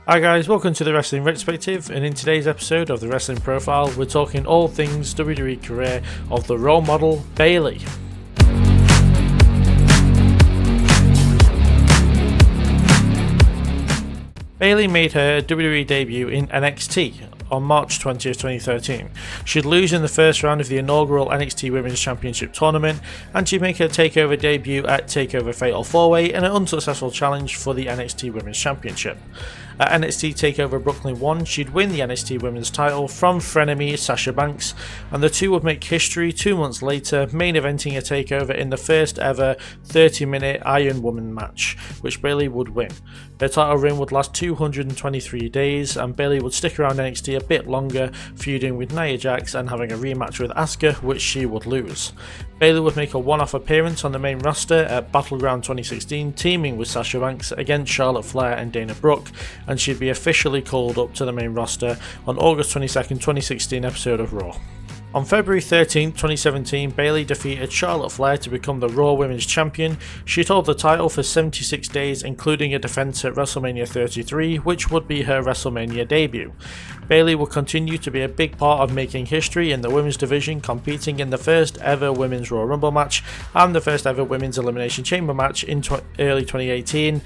Hi guys, welcome to the Wrestling Retrospective, and in today's episode of the Wrestling Profile, we're talking all things WWE career of the role model Bayley. Bayley made her WWE debut in NXT on March 20th, 2013. She'd lose in the first round of the inaugural NXT Women's Championship tournament, and she'd make her TakeOver debut at TakeOver Fatal 4-Way in an unsuccessful challenge for the NXT Women's Championship. At NXT TakeOver Brooklyn 1, she'd win the NXT Women's title from frenemy Sasha Banks, and the two would make history 2 months later, main eventing a TakeOver in the first ever 30-minute Iron Woman match, which Bayley would win. Her title reign would last 223 days, and Bayley would stick around NXT a bit longer, feuding with Nia Jax and having a rematch with Asuka, which she would lose. Bayley would make a one-off appearance on the main roster at Battleground 2016, teaming with Sasha Banks against Charlotte Flair and Dana Brooke, and she'd be officially called up to the main roster on August 22nd, 2016 episode of Raw. On February 13, 2017, Bayley defeated Charlotte Flair to become the Raw Women's Champion. She'd hold the title for 76 days, including a defense at WrestleMania 33, which would be her WrestleMania debut. Bayley will continue to be a big part of making history in the women's division, competing in the first ever Women's Royal Rumble match and the first ever Women's Elimination Chamber match in early 2018.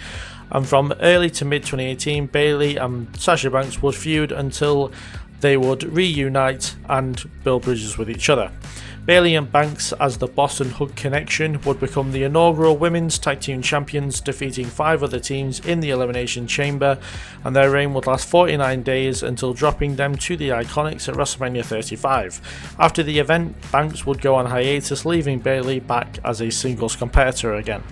And from early to mid 2018, Bayley and Sasha Banks would feud until they would reunite and build bridges with each other. Bayley and Banks, as the Boston Hug Connection, would become the inaugural Women's Tag Team Champions, defeating 5 other teams in the Elimination Chamber, and their reign would last 49 days until dropping them to the Iconics at WrestleMania 35. After the event, Banks would go on hiatus, leaving Bayley back as a singles competitor again.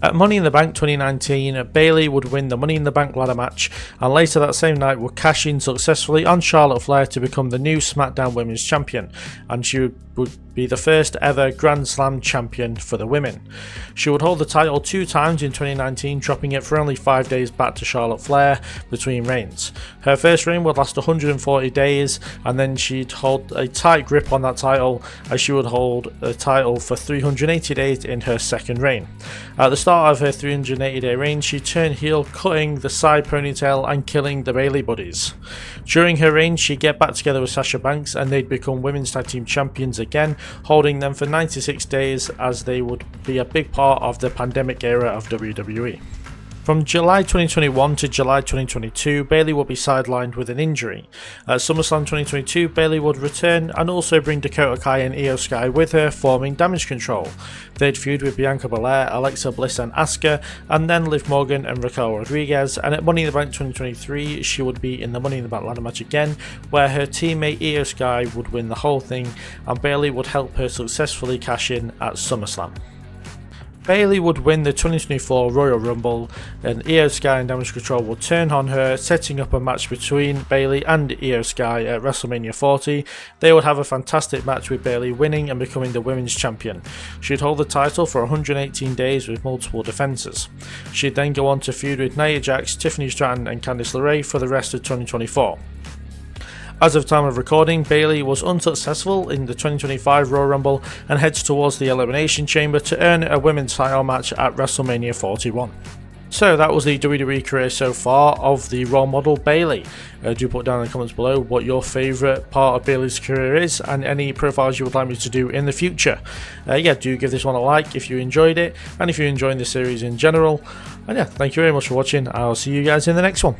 At Money in the Bank 2019, Bayley would win the Money in the Bank ladder match, and later that same night would cash in successfully on Charlotte Flair to become the new SmackDown Women's Champion, and she would be the first ever Grand Slam champion for the women. She would hold the title 2 times in 2019, dropping it for only 5 days back to Charlotte Flair between reigns. Her first reign would last 140 days, and then she'd hold a tight grip on that title, as she would hold the title for 380 days in her second reign. At the start of her 380-day reign, she turned heel, cutting the side ponytail and killing the Bayley buddies. During her reign, she'd get back together with Sasha Banks, and they'd become Women's Tag Team Champions again, holding them for 96 days, as they would be a big part of the pandemic era of WWE. From July 2021 to July 2022, Bayley would be sidelined with an injury. At SummerSlam 2022, Bayley would return and also bring Dakota Kai and Io Sky with her, forming Damage Control. They'd feud with Bianca Belair, Alexa Bliss and Asuka, and then Liv Morgan and Raquel Rodriguez, and at Money in the Bank 2023, she would be in the Money in the Bank ladder match again, where her teammate Io Sky would win the whole thing, and Bayley would help her successfully cash in at SummerSlam. Bayley would win the 2024 Royal Rumble, and Io Sky and Damage Control would turn on her, setting up a match between Bayley and Io Sky at WrestleMania 40. They would have a fantastic match with Bayley winning and becoming the Women's Champion. She'd hold the title for 118 days with multiple defences. She'd then go on to feud with Nia Jax, Tiffany Stratton and Candice LeRae for the rest of 2024. As of time of recording, Bayley was unsuccessful in the 2025 Royal Rumble and heads towards the Elimination Chamber to earn a women's title match at WrestleMania 41. So that was the WWE career so far of the role model Bayley. Do put down in the comments below what your favourite part of Bayley's career is and any profiles you would like me to do in the future. Do give this one a like if you enjoyed it and if you're enjoying the series in general. And thank you very much for watching. I'll see you guys in the next one.